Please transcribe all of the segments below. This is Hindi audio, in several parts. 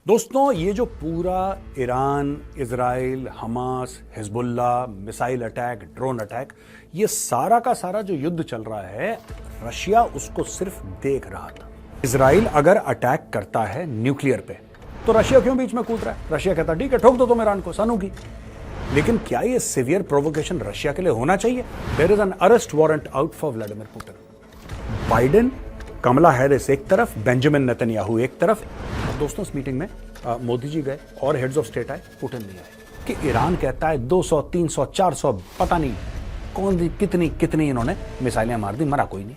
दोस्तों, ये जो पूरा Iran, Israel, Hamas, Hezbollah, missile attack, drone attack, ये सारा का सारा जो युद्ध चल रहा है, रशिया उसको सिर्फ देख रहा था। इजराइल अगर अटैक करता है न्यूक्लियर पे तो रशिया क्यों बीच में कूद रहा है? रशिया कहता ठीक है, ठोक दो तुम ईरान को, सानू की। लेकिन क्या ये सिवियर प्रोवोकेशन रशिया के लिए होना चाहिए? There is an arrest warrant out for Vladimir Putin. Biden, Kamala Harris एक तरफ, बेंजामिन नेतन्याहू एक तरफ। दोस्तों, इस मीटिंग में मोदी जी गए और हेड्स ऑफ स्टेट आए, पुतिन नहीं आए। कि ईरान कहता है 200, 300, 400, पता नहीं कौन सी कितनी कितनी इन्होंने मिसाइलें मार दी, मरा कोई नहीं।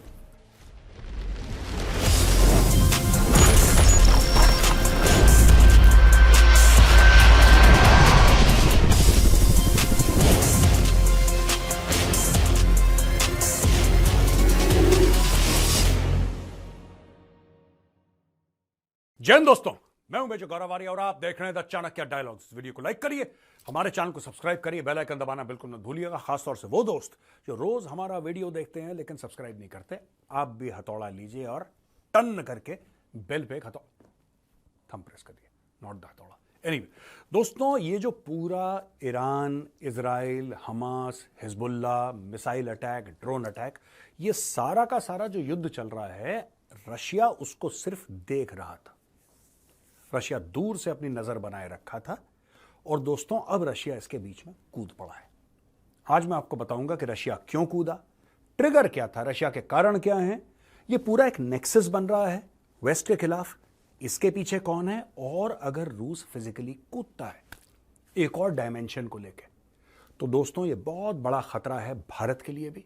जय हिंद दोस्तों, मैं हूं मेजर गौरव आर्य और आप देख रहे हैं द चाणक्य डायलॉग्स। वीडियो को लाइक करिए, हमारे चैनल को सब्सक्राइब करिए, बेल आइकन दबाना बिल्कुल मत भूलिएगा। खासतौर से वो दोस्त जो रोज हमारा वीडियो देखते हैं लेकिन सब्सक्राइब नहीं करते, आप भी हथौड़ा लीजिए और टन करके बेल पे थंब प्रेस करिए, नॉट द हथौड़ा। एनीवे दोस्तों, ये जो पूरा Iran, Israel, Hamas, Hezbollah, missile attack, drone attack, ये सारा का सारा जो युद्ध चल रहा है, रशिया उसको सिर्फ देख रहा था। रशिया दूर से अपनी नजर बनाए रखा था और दोस्तों अब रशिया इसके बीच में कूद पड़ा है। आज मैं आपको बताऊंगा कि रशिया क्यों कूदा, ट्रिगर क्या था, रशिया के कारण क्या हैं। यह पूरा एक नेक्सस बन रहा है वेस्ट के खिलाफ, इसके पीछे कौन है, और अगर रूस फिजिकली कूदता है एक और डायमेंशन को लेकर, तो दोस्तों यह बहुत बड़ा खतरा है भारत के लिए भी,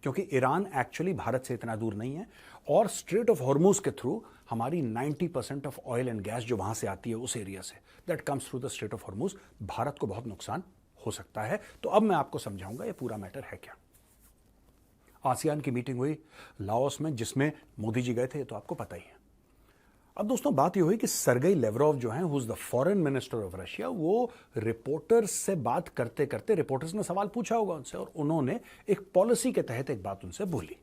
क्योंकि ईरान एक्चुअली भारत से इतना दूर नहीं है और स्ट्रेट ऑफ हॉर्मुज के थ्रू हमारी 90% ऑफ ऑयल एंड गैस जो वहां से आती है उस एरिया से, that comes through the strait of Hormuz, Bharat को बहुत नुकसान हो सकता है। तो अब मैं आपको समझाऊंगा ये पूरा मैटर है क्या। आसियान की मीटिंग हुई लाओस में, जिसमें मोदी जी गए थे, तो आपको पता ही है। अब दोस्तों बात यह हुई कि सर्गेई लेवरोव जो हैं, who is the foreign minister of Russia, वो रिपोर्टर्स से बात करते करते, रिपोर्टर्स ने सवाल पूछा होगा उनसे और उन्होंने एक पॉलिसी के तहत एक बात उनसे बोली।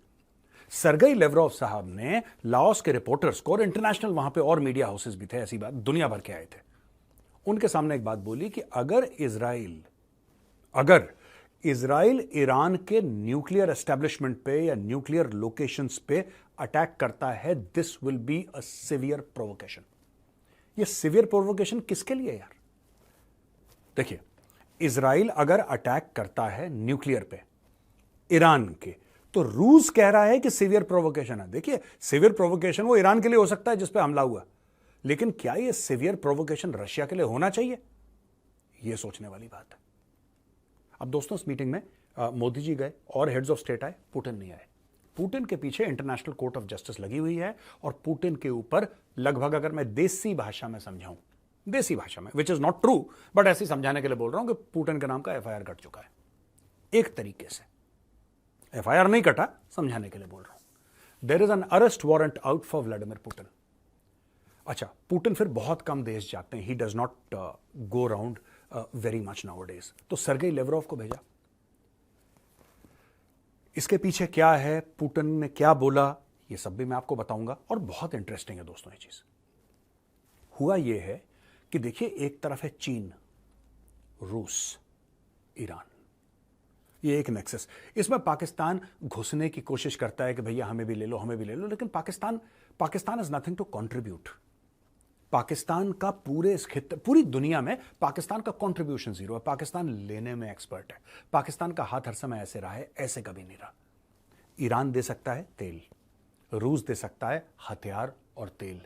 सर्गेई लेवरोव साहब ने लाओस के रिपोर्टर्स को, और इंटरनेशनल वहां पे और मीडिया हाउसेस भी थे, ऐसी बात दुनिया भर के आए थे, उनके सामने एक बात बोली कि अगर इजराइल ईरान के न्यूक्लियर एस्टेब्लिशमेंट पे या न्यूक्लियर लोकेशंस पे अटैक करता है, this will be a severe provocation. ये सिवियर प्रोवोकेशन किसके लिए यार? देखिए, इजराइल अगर अटैक करता है न्यूक्लियर पे ईरान के, तो रूस कह रहा है कि सिवियर प्रोवोकेशन है। देखिए, सिवियर प्रोवोकेशन वो ईरान के लिए हो सकता है जिस पे हमला हुआ, लेकिन क्या ये सिवियर प्रोवोकेशन रशिया के लिए होना चाहिए? यह सोचने वाली बात है। अब दोस्तों, इस मीटिंग में मोदी जी गए और हेड्स ऑफ स्टेट आए, पुतिन नहीं आए। पुतिन के पीछे इंटरनेशनल कोर्ट ऑफ जस्टिस लगी हुई है और पुतिन के ऊपर लगभग, अगर मैं देसी भाषा में समझाऊं, देसी भाषा में, which is not true, but ऐसे समझाने के लिए बोल रहा हूं कि पुतिन के नाम का एफआईआर कट चुका है। एक तरीके से एफआईआर नहीं कटा, समझाने के लिए बोल रहा हूं। There is an arrest warrant out for Vladimir Putin. अच्छा, पुतिन फिर बहुत कम देश जाते हैं, he does not go around very much nowadays. तो सर्गेई लेवरोव को भेजा। इसके पीछे क्या है, पुतिन ने क्या बोला, ये सब भी मैं आपको बताऊंगा और बहुत इंटरेस्टिंग है दोस्तों ये चीज। हुआ ये है कि देखिए, एक तरफ है चीन, रूस, ईरान, ये एक नेक्सस। इसमें पाकिस्तान घुसने की कोशिश करता है कि भैया हमें भी ले लो, हमें भी ले लो, लेकिन Pakistan is nothing to contribute. Pakistan का पूरी दुनिया में पाकिस्तान का कंट्रीब्यूशन जीरो है। पाकिस्तान लेने में एक्सपर्ट है। पाकिस्तान का हाथ हर समय ऐसे रहा है, ऐसे कभी नहीं रहा। ईरान दे सकता है तेल, रूस दे सकता है हथियार और तेल,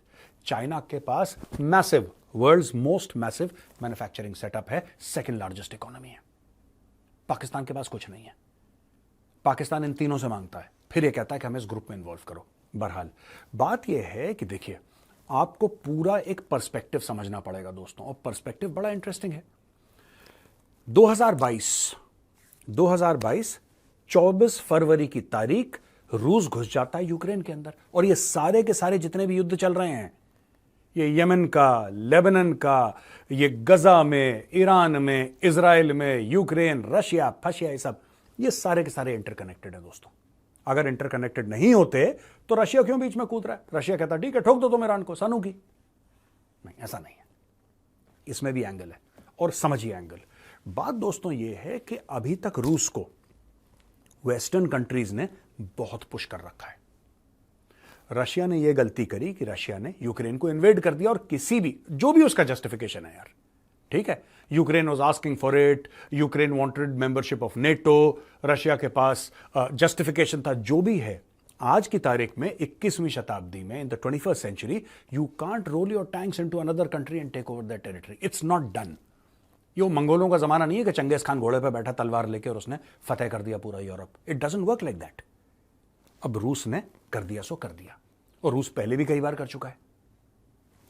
चाइना के पास massive, world's most massive manufacturing setup है, सेकंड लार्जेस्ट इकोनॉमी है। पाकिस्तान के पास कुछ नहीं है। पाकिस्तान इन तीनों से मांगता है, फिर यह कहता है कि हमें इस ग्रुप में इन्वॉल्व करो। बहरहाल बात यह है कि देखिए, आपको पूरा एक पर्सपेक्टिव समझना पड़ेगा दोस्तों, और पर्सपेक्टिव बड़ा इंटरेस्टिंग है। 2022 24 फरवरी की तारीख, रूस घुस जाता है यूक्रेन के अंदर, और ये सारे के सारे जितने भी युद्ध चल रहे हैं, ये यमन का, लेबनान का, ये गजा में, ईरान में, इजराइल में, यूक्रेन, रशिया, फशिया, ये सब, ये सारे के सारे इंटरकनेक्टेड है दोस्तों। अगर इंटरकनेक्टेड नहीं होते तो रशिया क्यों बीच में कूद रहा है? रशिया कहता ठीक है, ठोक दो तुम ईरान को, सानू की। नहीं, ऐसा नहीं है। इसमें भी एंगल है, और समझिए एंगल। बात दोस्तों ये है कि अभी तक रूस को वेस्टर्न कंट्रीज ने बहुत पुश कर रखा है। रशिया ने यह गलती करी कि रशिया ने यूक्रेन को इन्वेड कर दिया, और किसी भी जो भी उसका जस्टिफिकेशन है यार, ठीक है, Ukraine was asking for it, Ukraine wanted membership of NATO, Russia के पास जस्टिफिकेशन था, जो भी है, आज की तारीख में 21वीं शताब्दी में, in the 21st century, you can't roll your tanks into another country and take over that territory. It's not done. ये मंगोलों का जमाना नहीं है कि चंगेज खान घोड़े पर बैठा तलवार लेके और उसने फतेह कर दिया पूरा Europe. It doesn't work like that. अब रूस ने कर दिया सो कर दिया, और रूस पहले भी कई बार कर चुका है।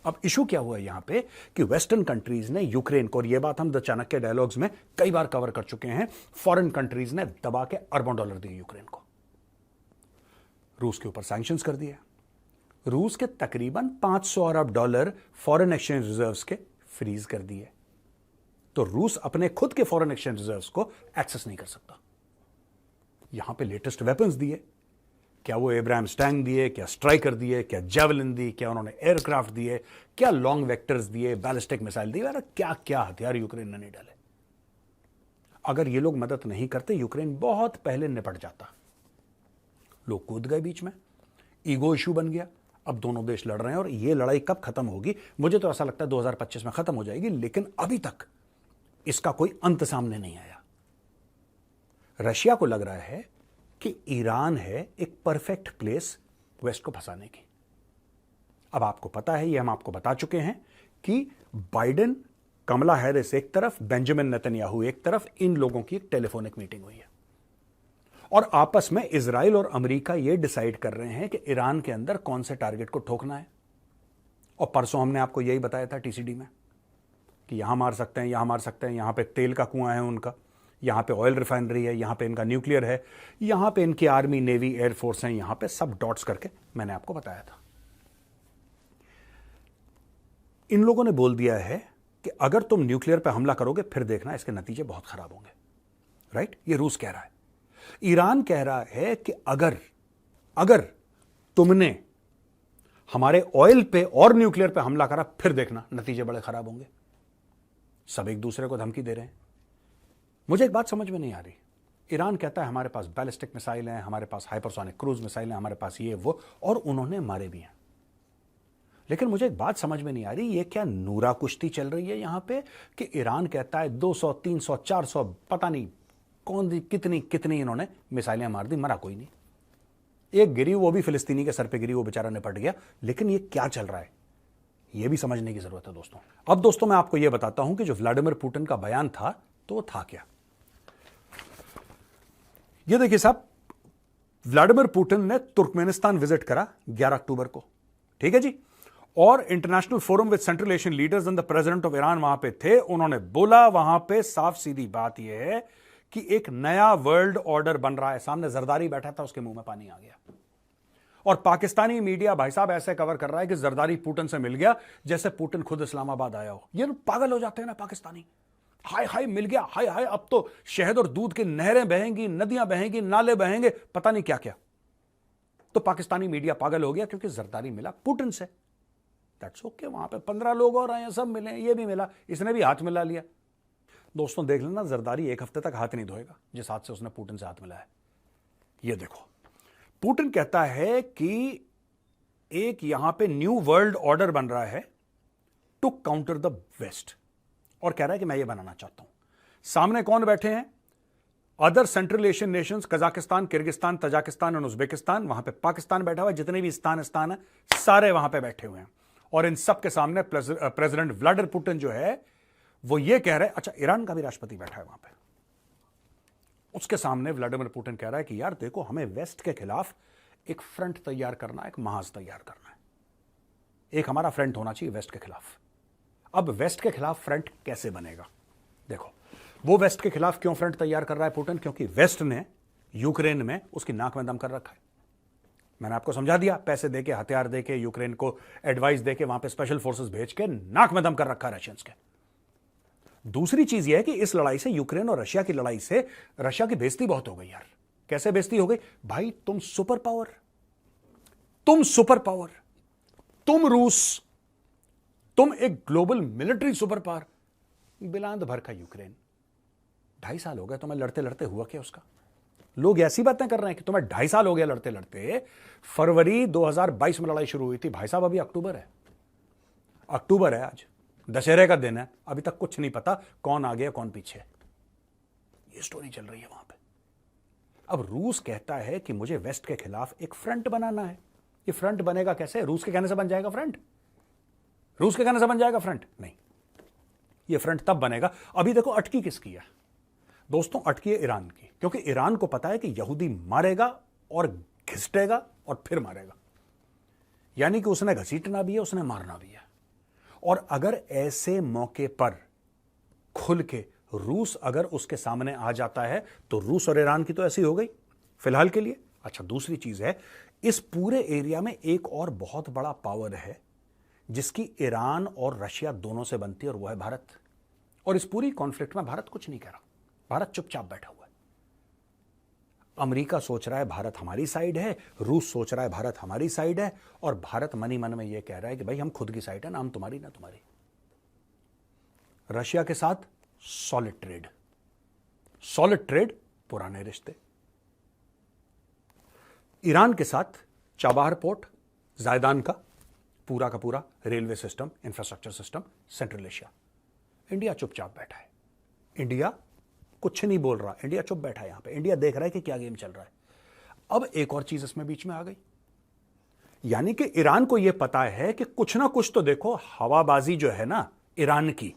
अब इशू क्या हुआ यहां पे कि वेस्टर्न कंट्रीज ने यूक्रेन को, और यह बात हम द चाणक्य डायलॉग्स में कई बार कवर कर चुके हैं, फॉरेन कंट्रीज ने दबा के अरबों डॉलर दिए यूक्रेन को, रूस के ऊपर सैंक्शंस कर दिए। रूस के तकरीबन 500 अरब डॉलर फॉरेन एक्सचेंज रिजर्व्स के फ्रीज कर दिए। तो रूस अपने खुद के फॉरेन एक्सचेंज रिजर्व्स को एक्सेस नहीं कर सकता। यहां पे लेटेस्ट वेपन्स दिए, क्या वो एब्राहम्स टैंक दिए, क्या स्ट्राइकर दिए, क्या जेवलिन दी, क्या उन्होंने एयरक्राफ्ट दिए, क्या लॉन्ग वेक्टर्स दिए, बैलिस्टिक मिसाइल दिए, क्या क्या हथियार यूक्रेन ने नहीं डाले। अगर ये लोग मदद नहीं करते, यूक्रेन बहुत पहले निपट जाता। लोग कूद गए बीच में, ईगो इशू बन गया। अब दोनों देश लड़ रहे हैं, और ये लड़ाई कब खत्म होगी? मुझे तो ऐसा लगता है 2025 में खत्म हो जाएगी, लेकिन अभी तक इसका कोई अंत सामने नहीं आया। रशिया को लग रहा है कि ईरान है एक परफेक्ट प्लेस वेस्ट को फंसाने की। अब आपको पता है, ये हम आपको बता चुके हैं कि बाइडेन, कमला हैरिस एक तरफ, बेंजामिन नेतन्याहू एक तरफ, इन लोगों की एक टेलीफोनिक मीटिंग हुई है, और आपस में इजराइल और अमेरिका ये डिसाइड कर रहे हैं कि ईरान के अंदर कौन से टारगेट को ठोकना है। और परसों हमने आपको यही बताया था टीसीडी में कि यहां मार सकते हैं, यहां मार सकते हैं, यहां पे तेल का कुआं है उनका, यहां पे ऑयल रिफाइनरी है, यहां पे इनका न्यूक्लियर है, यहां पे इनकी आर्मी, नेवी, एयरफोर्स है, यहां पे सब डॉट्स करके मैंने आपको बताया था। इन लोगों ने बोल दिया है कि अगर तुम न्यूक्लियर पे हमला करोगे, फिर देखना इसके नतीजे बहुत खराब होंगे। राइट? ये रूस कह रहा है। ईरान कह रहा है कि अगर तुमने हमारे ऑयल पे और न्यूक्लियर पे हमला करा, फिर देखना नतीजे बड़े खराब होंगे। सब एक दूसरे को धमकी दे रहे हैं। मुझे एक बात समझ में नहीं आ रही। ईरान कहता है हमारे पास बैलिस्टिक मिसाइल हैं, हमारे पास हाइपरसोनिक क्रूज मिसाइल हैं, हमारे पास ये वो, और उन्होंने मारे भी हैं। लेकिन मुझे एक बात समझ में नहीं आ रही, ये क्या नूरा कुश्ती चल रही है यहां पे कि ईरान कहता है 200, 300, 400, पता नहीं कौन कितनी इन्होंने मिसाइलें मार दी, मरा कोई नहीं। एक गिरी, वो भी फिलिस्तीनी के सर पे गिरी, वो बेचारा निपट गया। लेकिन ये क्या चल रहा है, ये भी समझने की जरूरत है दोस्तों। अब दोस्तों मैं आपको यह बताता हूं कि जो व्लादिमीर पुतिन का बयान था, तो वो था क्या। ये देखिए साहब, व्लादिमीर पुतिन ने तुर्कमेनिस्तान विजिट करा 11 अक्टूबर को, ठीक है जी, और international forum with central Asian leaders and the president of Iran वहां पे थे। उन्होंने बोला वहां पे साफ सीधी बात यह है कि एक नया वर्ल्ड ऑर्डर बन रहा है। सामने जरदारी बैठा था, उसके मुंह में पानी आ गया। और पाकिस्तानी मीडिया भाई साहब ऐसे कवर कर रहा है कि जरदारी पुतिन से मिल गया जैसे पुतिन खुद इस्लामाबाद आया हो। ये लोग पागल हो जाते हैं ना पाकिस्तानी। हाय हाय मिल गया, हाय हाय अब तो शहद और दूध की नहरें बहेंगी, नदियां बहेंगी, नाले बहेंगे, पता नहीं क्या क्या। तो पाकिस्तानी मीडिया पागल हो गया क्योंकि जरदारी मिला पुतिन से। दैट्स ओके, वहां पे 15 लोग और आए, सब मिले, ये भी मिला, इसने भी हाथ मिला लिया। दोस्तों देख लेना, जरदारी एक हफ्ते तक हाथ नहीं धोएगा जिस हाथ से उसने पुतिन से हाथ मिलाया। ये देखो, पुतिन कहता है कि एक यहां पे न्यू वर्ल्ड ऑर्डर बन रहा है टू काउंटर द वेस्ट, और कह रहा है कि मैं ये बनाना चाहता हूं। सामने कौन बैठे हैं? Other central Asian Nations, Kazakhstan, Kyrgyzstan, Tajikistan और उज्बेकिस्तान। वहां पे पाकिस्तान बैठा हुआ है, जितने भी स्थान है सारे वहां पे बैठे हुए हैं। और इन सब के सामने प्रेसिडेंट व्लादिमीर पुतिन जो है वो ये कह रहे हैं, अच्छा ईरान का भी राष्ट्रपति बैठा है वहां पे, उसके सामने व्लादिमीर पुतिन कह रहा है कि यार देखो, हमें वेस्ट के खिलाफ एक फ्रंट तैयार करना, एक महाज तैयार करना है। एक हमारा फ्रंट होना चाहिए वेस्ट के खिलाफ। अब वेस्ट के खिलाफ फ्रंट कैसे बनेगा? देखो, वो वेस्ट के खिलाफ क्यों फ्रंट तैयार कर रहा है पुतिन? क्योंकि वेस्ट ने यूक्रेन में उसकी नाक में दम कर रखा है। मैंने आपको समझा दिया, पैसे देके, हथियार देके, यूक्रेन को एडवाइस देके, वहां पे स्पेशल फोर्सेस भेज के नाक में दम कर रखा है रशियंस के। दूसरी चीज यह है कि इस लड़ाई से, यूक्रेन और रशिया की लड़ाई से, रशिया की बेइज्जती बहुत हो गई यार। कैसे बेइज्जती हो गई भाई? तुम सुपर पावर, तुम रूस, तुम एक ग्लोबल मिलिट्री सुपर पावर, बिलांद भर का यूक्रेन, 2.5 साल हो गए तुम्हें लड़ते लड़ते, हुआ क्या उसका? लोग ऐसी बातें कर रहे हैं कि तुम्हें 2.5 साल हो गया लड़ते लड़ते। फरवरी 2022 में लड़ाई शुरू हुई थी भाई साहब, अभी अक्टूबर है, अक्टूबर है आज, दशहरे का दिन है, अभी तक कुछ नहीं पता कौन आगे है कौन पीछे है। ये स्टोरी चल रही है वहां पे। अब रूस कहता है कि मुझे वेस्ट के खिलाफ एक फ्रंट बनाना है। ये फ्रंट बनेगा कैसे? रूस के कहने से बन जाएगा फ्रंट? रूस के कहने से बन जाएगा फ्रंट? नहीं, ये फ्रंट तब बनेगा। अभी देखो अटकी किसकी है दोस्तों? अटकी है ईरान की, क्योंकि ईरान को पता है कि यहूदी मारेगा और घिसटेगा और फिर मारेगा, यानी कि उसने घसीटना भी है, उसने मारना भी है। और अगर ऐसे मौके पर खुल के रूस अगर उसके सामने आ जाता है तो रूस और ईरान की तो ऐसी हो गई फिलहाल के लिए। अच्छा, दूसरी चीज है, इस पूरे एरिया में एक और बहुत बड़ा पावर है जिसकी ईरान और रशिया दोनों से बनती है, और वो है भारत। और इस पूरी कॉन्फ्लिक्ट में भारत कुछ नहीं कह रहा, भारत चुपचाप बैठा हुआ है। अमेरिका सोच रहा है भारत हमारी साइड है, रूस सोच रहा है भारत हमारी साइड है, और भारत मन ही मन में यह कह रहा है कि भाई हम खुद की साइड है ना, हम तुम्हारी ना तुम्हारी। रशिया के साथ सॉलिड ट्रेड, सॉलिड ट्रेड, पुराने रिश्ते। ईरान के साथ चाबाहर पोर्ट, जायदान का पूरा railway system, infrastructure system, central Asia. India चुपचाप बैठा है, इंडिया कुछ नहीं बोल रहा, इंडिया चुप बैठा है यहां पे। इंडिया देख रहा है कि क्या गेम चल रहा है। अब एक और चीज इसमें बीच में आ गई, यानी कि ईरान को यह पता है कि कुछ ना कुछ तो देखो हवाबाजी जो है ना ईरान की,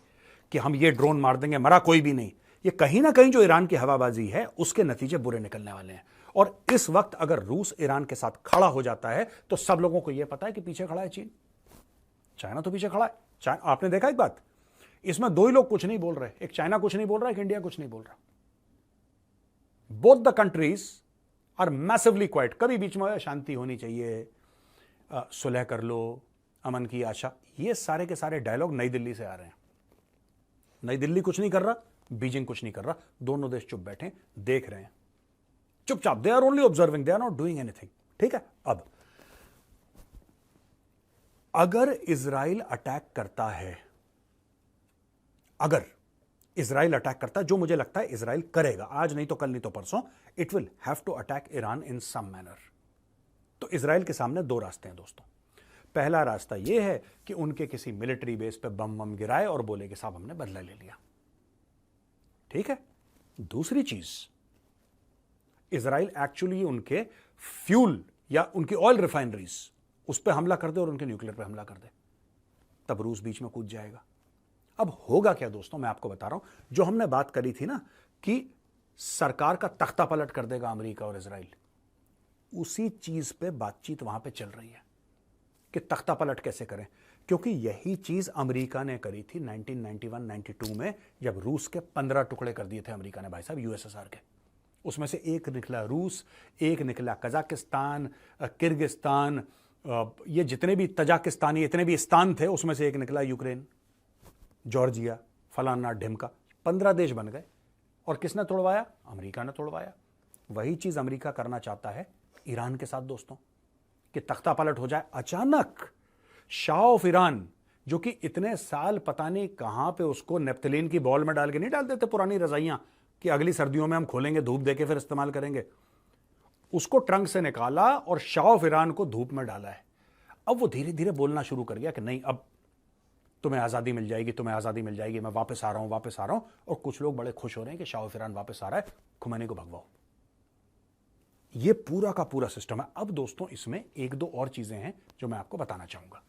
कि हम ये ड्रोन मार देंगे, मरा कोई भी नहीं, ये कहीं ना कहीं जो ईरान की हवाबाजी है उसके नतीजे बुरे निकलने वाले हैं। और इस वक्त अगर रूस ईरान के साथ खड़ा हो जाता है तो सब लोगों को यह पता है कि पीछे खड़ा है चीन, चाइना तो पीछे खड़ा है। आपने देखा एक बात, इसमें दो ही लोग कुछ नहीं बोल रहे, एक चाइना कुछ नहीं बोल रहा, एक इंडिया कुछ नहीं बोल रहा। Both the countries are massively quiet. कभी बीच में शांति होनी चाहिए, सुलह कर लो, अमन की आशा, ये सारे के सारे डायलॉग नई दिल्ली से आ रहे हैं। नई दिल्ली कुछ नहीं कर रहा, बीजिंग कुछ नहीं कर रहा, दोनों देश चुप बैठे देख रहे हैं, चुपचाप। They are only observing, they are not doing anything. ठीक है। अब अगर इजराइल अटैक करता है, अगर इजराइल अटैक करता है, जो मुझे लगता है इजराइल करेगा, आज नहीं तो कल नहीं तो परसों, it will have to attack Iran in some manner. तो इजराइल के सामने दो रास्ते हैं दोस्तों। पहला रास्ता यह है कि उनके किसी मिलिट्री बेस पे बम बम गिराए और बोले कि साहब हमने बदला ले लिया, ठीक है। दूसरी चीज, इजराइल एक्चुअली उनके फ्यूल या उनकी ऑयल रिफाइनरीज उस पर हमला कर दे और उनके न्यूक्लियर पे हमला कर दे, तब रूस बीच में कूद जाएगा। अब होगा क्या दोस्तों, मैं आपको बता रहा हूं, जो हमने बात करी थी ना कि सरकार का तख्ता पलट कर देगा अमेरिका और इजराइल, उसी चीज पे बातचीत वहां पे चल रही है कि तख्ता पलट कैसे करें। क्योंकि यही चीज अमेरिका ने करी थी 1991-92 में, जब रूस के 15 टुकड़े कर दिए थे अमेरिका ने भाई साहब यूएसएसआर के। उसमें से एक निकला रूस, एक निकला कजाकिस्तान, किर्गिस्तान, ये जितने भी तजाकिस्तानी इतने भी स्थान थे, उसमें से एक निकला यूक्रेन, जॉर्जिया, फलाना ढिमका, 15 देश बन गए। और किसने तोड़वाया? अमेरिका ने तोड़वाया। वही चीज अमेरिका करना चाहता है ईरान के साथ दोस्तों, कि तख्ता पलट हो जाए अचानक। शाह ऑफ ईरान, जो कि इतने साल पता नहीं कहां पे उसको नेप्थलीन की बॉल में डाल के नहीं डाल देते पुरानी रजाइयां कि अगली सर्दियों में हम खोलेंगे, धूप देके फिर इस्तेमाल करेंगे, उसको ट्रंक से निकाला और शाह ऑफ ईरान को धूप में डाला है। अब वो धीरे धीरे बोलना शुरू कर गया कि नहीं, अब तुम्हें आज़ादी मिल जाएगी, तुम्हें आज़ादी मिल जाएगी, मैं वापस आ रहा हूं, वापस आ रहा हूं। और कुछ लोग बड़े खुश हो रहे हैं कि शाह ऑफ ईरान वापस आ रहा है, खुमैनी को भगवाओ। ये पूरा का पूरा सिस्टम है। अब दोस्तों इसमें एक दो और चीजें हैं जो मैं आपको बताना चाहूंगा।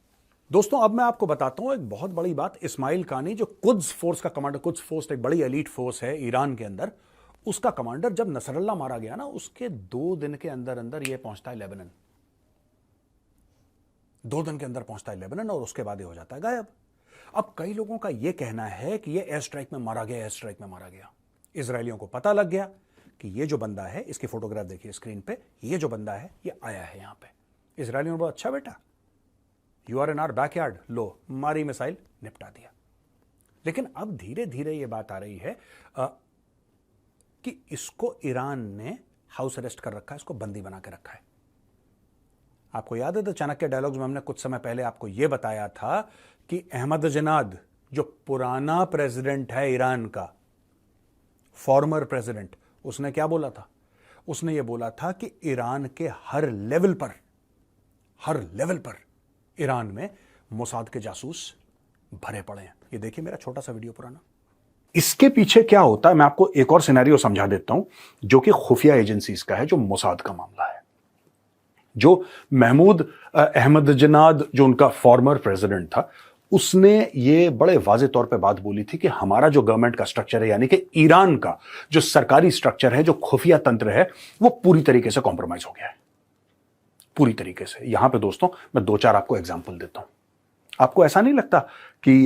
दोस्तों अब मैं आपको बताता हूं एक बहुत बड़ी बात। इस्माइल कानी, जो कुद्स फोर्स का कमांडर, कुद्स फोर्स एक बड़ी एलीट फोर्स है ईरान के अंदर, उसका कमांडर जब नसरल्ला मारा गया ना, उसके 2 दिन के अंदर अंदर ये पहुंचता है लेबनान। 2 दिन के अंदर पहुंचता है लेबनान और उसके बाद ये हो जाता है गायब। अब कई लोगों का यह कहना है कि ये एयर स्ट्राइक में मारा गया, एयर स्ट्राइक में मारा गया। इजरायलियों को पता लग गया कि ये जो बंदा है, इसकी फोटोग्राफ देखिए स्क्रीन पे, ये जो बंदा है ये आया है यहां पे। इजरायलियों ने बोला अच्छा बेटा, you are in our backyard, लो मारी मिसाइल, निपटा दिया। लेकिन अब धीरे धीरे ये बात आ रही है कि इसको ईरान ने हाउस अरेस्ट कर रखा है, इसको बंदी बना के रखा है। आपको याद है तो चाणक्य डायलॉग्स में हमने कुछ समय पहले आपको यह बताया था कि अहमदीनेजाद जो पुराना प्रेसिडेंट है ईरान का, फॉर्मर प्रेसिडेंट, उसने क्या बोला था? उसने यह बोला था कि ईरान के हर लेवल पर ईरान में मोसाद के जासूस भरे पड़े हैं। ये देखिए मेरा छोटा सा वीडियो पुराना। इसके पीछे क्या होता है मैं आपको एक और सिनेरियो समझा देता हूं, जो कि खुफिया एजेंसीज का है, जो मोसाद का मामला है। जो महमूद अहमदीनेजाद जो उनका फॉर्मर प्रेसिडेंट था, उसने ये बड़े वाजे तौर पे बात बोली थी कि हमारा जो गवर्नमेंट का स्ट्रक्चर है, यानी कि ईरान का जो सरकारी स्ट्रक्चर है, जो खुफिया तंत्र है, वो पूरी तरीके से कॉम्प्रोमाइज हो गया है, पूरी तरीके से। यहां पे दोस्तों मैं 2-4 आपको एग्जांपल देता हूं। आपको ऐसा नहीं लगता कि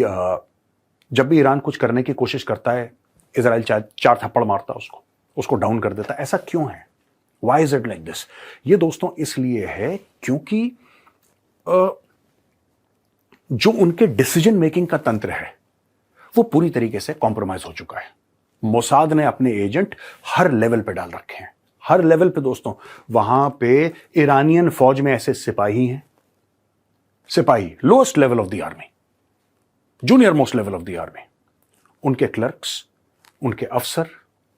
जब भी ईरान कुछ करने की कोशिश करता है, इजराइल 4 थप्पड़ मारता है उसको डाउन कर देता है? ऐसा क्यों है? Why is it like this? ये दोस्तों इसलिए है क्योंकि जो उनके डिसीजन मेकिंग का तंत्र है वो पूरी तरीके से कॉम्प्रोमाइज हो चुका है। मोसाद ने अपने एजेंट हर लेवल पे डाल रखे हैं, हर लेवल पे दोस्तों। वहां पे ईरानियन फौज में ऐसे सिपाही हैं, सिपाही lowest level of the army, junior most level of the army, उनके क्लर्क्स, उनके अफसर,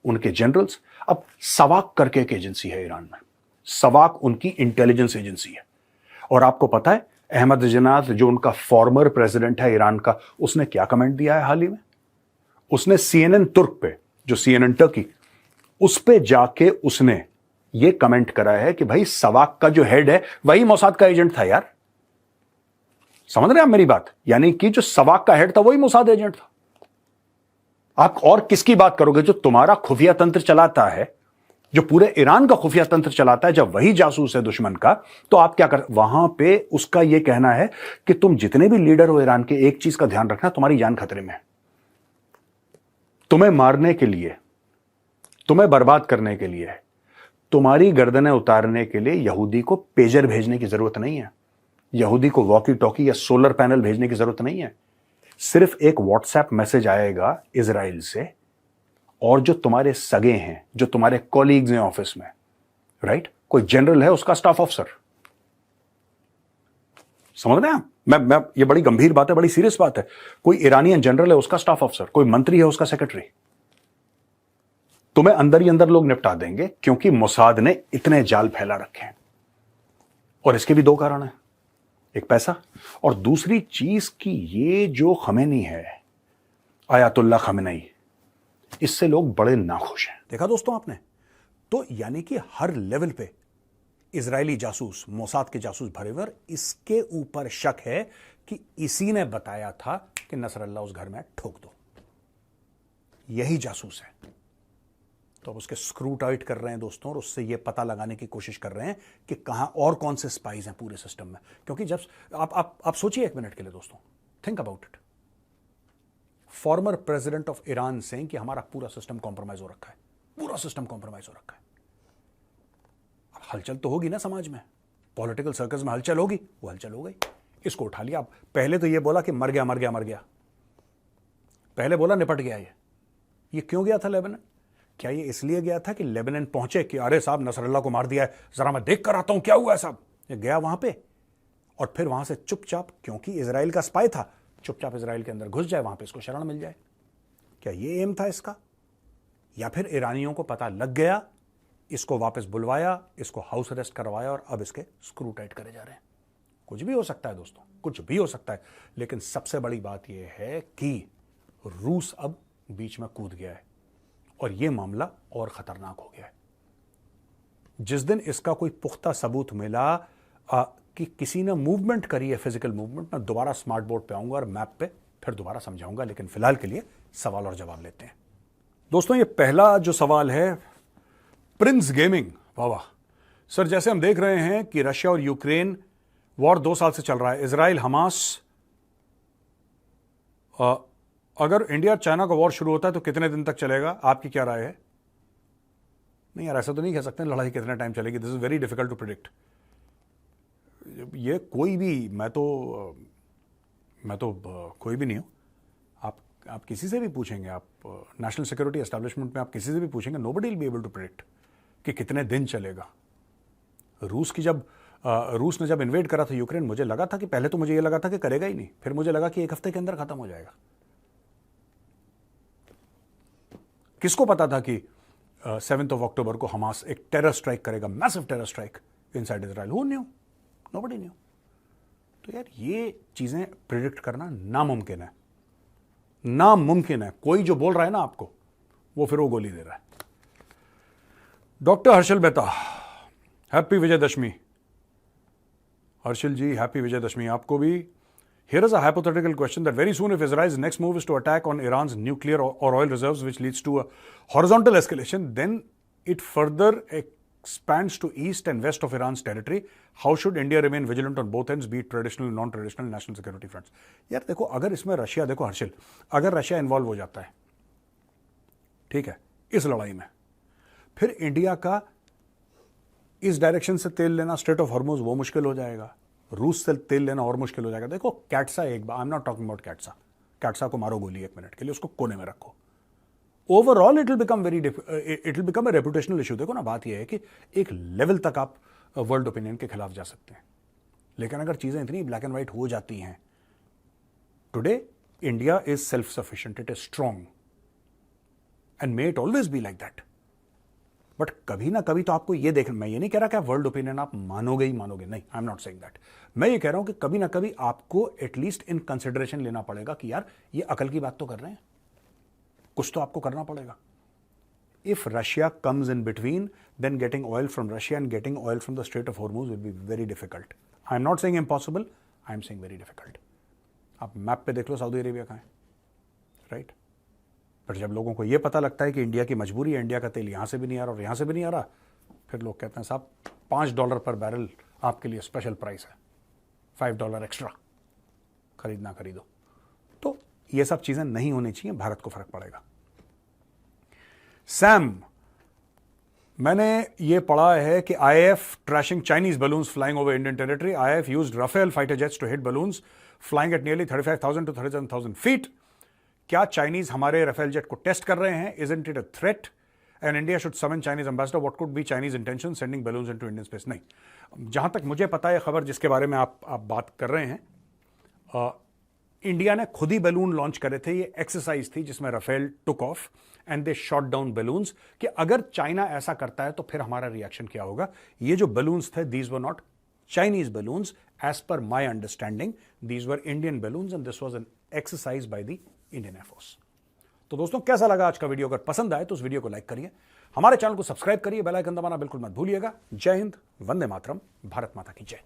उनके जनरल्स। अब सवाक करके एक एजेंसी है ईरान में, सवाक उनकी इंटेलिजेंस एजेंसी है। और आपको पता है अहमदीनेजाद जो उनका फॉर्मर प्रेसिडेंट है ईरान का, उसने क्या कमेंट दिया है हाल ही में? उसने CNN तुर्क पे, जो CNN टर्की, उस पे जाके उसने ये कमेंट करा है कि भाई सवाक का जो हेड है वही मोसाद का एजेंट था यार। समझ रहे हैं आप मेरी बात? यानी कि जो सवाक का हेड था वही मोसाद एजेंट था। आप और किसकी बात करोगे? जो तुम्हारा खुफिया तंत्र चलाता है, जो पूरे ईरान का खुफिया तंत्र चलाता है, जब वही जासूस है दुश्मन का, तो आप क्या कर? वहां पे उसका यह कहना है कि तुम जितने भी लीडर हो ईरान के, एक चीज का ध्यान रखना, तुम्हारी जान खतरे में है। तुम्हें मारने के लिए, तुम्हें बर्बाद करने के लिए, तुम्हारी गर्दनें उतारने के लिए यहूदी को पेजर भेजने की जरूरत नहीं है, यहूदी को वॉकी टॉकी या सोलर पैनल भेजने की जरूरत नहीं है। सिर्फ एक व्हाट्सएप मैसेज आएगा इजराइल से, और जो तुम्हारे सगे हैं, जो तुम्हारे कॉलीग्स हैं ऑफिस में, राइट, कोई जनरल है, उसका स्टाफ ऑफिसर, समझ रहे हैं आप? मैं ये बड़ी गंभीर बात है, बड़ी सीरियस बात है। कोई ईरानियन जनरल है, उसका स्टाफ ऑफिसर, कोई मंत्री है, उसका सेक्रेटरी, तुम्हें अंदर ही अंदर लोग निपटा देंगे, क्योंकि मोसाद ने इतने जाल फैला रखे हैं। और इसके भी 2 कारण हैं, एक पैसा, और दूसरी चीज कि ये जो खमेनी है, आयतुल्लाह खमेनी, इससे लोग बड़े नाखुश हैं। देखा दोस्तों आपने? तो यानी कि हर लेवल पे इजरायली जासूस, मोसाद के जासूस भरे हुए। इसके ऊपर शक है कि इसी ने बताया था कि नसरल्लाह उस घर में ठोक दो, यही जासूस है। तो अब उसके स्क्रू टाइट कर रहे हैं दोस्तों, और उससे यह पता लगाने की कोशिश कर रहे हैं कि कहां और कौन से स्पाइज हैं पूरे सिस्टम में। क्योंकि जब आप सोचिए 1 मिनट के लिए दोस्तों, think about it. Former president of Iran से कि हमारा पूरा सिस्टम कॉम्प्रोमाइज हो रखा है, पूरा सिस्टम कॉम्प्रोमाइज हो रखा है। अब हलचल तो होगी ना समाज में, पॉलिटिकल सर्कल्स में हलचल होगी, वो हलचल हो गई। इसको उठा लिया। अब पहले तो ये बोला कि मर गया मर गया मर गया, पहले बोला निपट गया। ये क्यों गया था लेबनान? क्या ये इसलिए गया था कि लेबनान पहुंचे कि अरे साहब नसरल्लाह को मार दिया है, जरा मैं देख कर आता हूं क्या हुआ है साहब? ये गया वहां पे, और फिर वहां से चुपचाप, क्योंकि इजराइल का स्पाई था, चुपचाप इजराइल के अंदर घुस जाए, वहां पे इसको शरण मिल जाए। क्या ये एम था इसका? या फिर ईरानियों को पता लग गया, इसको वापस बुलवाया, इसको हाउस अरेस्ट करवाया, और अब इसके स्क्रू टाइट करे जा रहे हैं? कुछ भी हो सकता है दोस्तों, कुछ भी हो सकता है। लेकिन सबसे बड़ी बात यह है कि रूस अब बीच में कूद गया है, और यह मामला और खतरनाक हो गया है। जिस दिन इसका कोई पुख्ता सबूत मिला कि किसी ने मूवमेंट करी है, फिजिकल मूवमेंट, मैं दोबारा स्मार्ट बोर्ड पे आऊंगा और मैप पे फिर दोबारा समझाऊंगा। लेकिन फिलहाल के लिए सवाल और जवाब लेते हैं दोस्तों। ये पहला जो सवाल है, प्रिंस गेमिंग, वाह वाह सर, जैसे हम देख रहे हैं कि रशिया और यूक्रेन वॉर 2 साल से चल रहा है, इजराइल हमास, अगर इंडिया चाइना का वॉर शुरू होता है तो कितने दिन तक चलेगा? आपकी क्या राय है? नहीं यार, ऐसा तो नहीं कह सकते लड़ाई कितने टाइम चलेगी, this is very difficult to predict. ये कोई भी, मैं तो कोई भी नहीं हूं। आप किसी से भी पूछेंगे, आप नेशनल सिक्योरिटी एस्टैब्लिशमेंट में आप किसी से भी पूछेंगे, nobody will be able to predict कि कितने दिन चलेगा। रूस की जब रूस ने जब इन्वेड करा था यूक्रेन, मुझे लगा था कि पहले तो मुझे ये लगा था कि करेगा ही नहीं, फिर मुझे लगा कि एक हफ्ते के अंदर खत्म हो जाएगा। किसको पता था कि 7 अक्टूबर को हमास एक टेरर स्ट्राइक करेगा, massive terror strike inside Israel? Who knew? Nobody knew. तो यार ये चीजें प्रिडिक्ट करना नामुमकिन है, नामुमकिन है। कोई जो बोल रहा है ना आपको, वो फिर वो गोली दे रहा है। Doctor Harshal Mehta, happy Vijayadashami. Harshal ji, happy Vijayadashami आपको भी। Here is a hypothetical question that very soon if Israel's next move is to attack on Iran's nuclear or oil reserves, which leads to a horizontal escalation, then it further expands to east and west of Iran's territory. How should India remain vigilant on both ends, be it traditional, non-traditional, national security fronts? यार देखो, अगर इसमें रशिया, देखो हर्षल, अगर रशिया इन्वॉल्व हो जाता है, ठीक है, इस लड़ाई में, फिर इंडिया का इस डायरेक्शन से तेल लेना, स्ट्रेट ऑफ हॉर्मुज, वो मुश्किल हो जाएगा। रूस से तेल लेना और मुश्किल हो जाएगा। देखो कैट्सा, एक बार, I am not talking about CAATSA, CAATSA को मारो गोली 1 मिनट के लिए, उसको कोने में रखो। Overall it will become a reputational issue. देखो ना, बात यह है कि एक लेवल तक आप वर्ल्ड ओपिनियन के खिलाफ जा सकते हैं, लेकिन अगर चीजें इतनी ब्लैक एंड व्हाइट हो जाती हैं, today India is self sufficient, it is strong and may it always be like that. But कभी ना कभी तो आपको ये देखना, मैं ये नहीं कह रहा कि आप वर्ल्ड ओपिनियन आप मानोगे ही मानोगे, नहीं, आई एम नॉट सेइंग दैट। मैं ये कह रहा हूं कि कभी ना कभी आपको एटलीस्ट इन कंसिडरेशन लेना पड़ेगा कि यार ये अकल की बात तो कर रहे हैं, कुछ तो आपको करना पड़ेगा। If Russia comes in between, then getting oil from Russia and getting oil from the strait of Hormuz will be very difficult. I am not saying impossible, I am saying very difficult. आप मैप पे देख लो सऊदी अरेबिया कहाँ है, राइट? पर जब लोगों को यह पता लगता है कि इंडिया की मजबूरी है, इंडिया का तेल यहां से भी नहीं आ रहा और यहां से भी नहीं आ रहा, फिर लोग कहते हैं साहब $5 पर बैरल आपके लिए स्पेशल प्राइस है, $5 एक्स्ट्रा, खरीदना खरीदो। तो ये सब चीजें नहीं होनी चाहिए, भारत को फर्क पड़ेगा। सैम, मैंने ये पढ़ा है कि IAF trashing Chinese balloons flying over Indian territory. IAF used Rafale fighter jets to hit balloons flying at nearly 35,000 to 37,000 feet. क्या चाइनीज हमारे राफेल जेट को टेस्ट कर रहे हैं? Isn't it a threat? And India should summon Chinese ambassador. What could be Chinese intention sending balloons into Indian space? नहीं, जहां तक मुझे पता है खबर जिसके बारे में आप बात कर रहे हैं, इंडिया ने खुद ही बलून लॉन्च करे थे। ये एक्सरसाइज थी जिसमें Rafale took off and they shot down balloons, कि अगर चाइना ऐसा करता है तो फिर हमारा रिएक्शन क्या होगा। ये जो बलून्स थे, these were not Chinese balloons as per my understanding, these were Indian balloons and this was an exercise by the Indian air force. तो दोस्तों, कैसा लगा आज का वीडियो? अगर पसंद आए तो उस वीडियो को लाइक करिए, हमारे चैनल को सब्सक्राइब करिए, बेल आइकन दबाना बिल्कुल मत भूलिएगा। जय हिंद, वंदे मातरम, भारत माता की जय।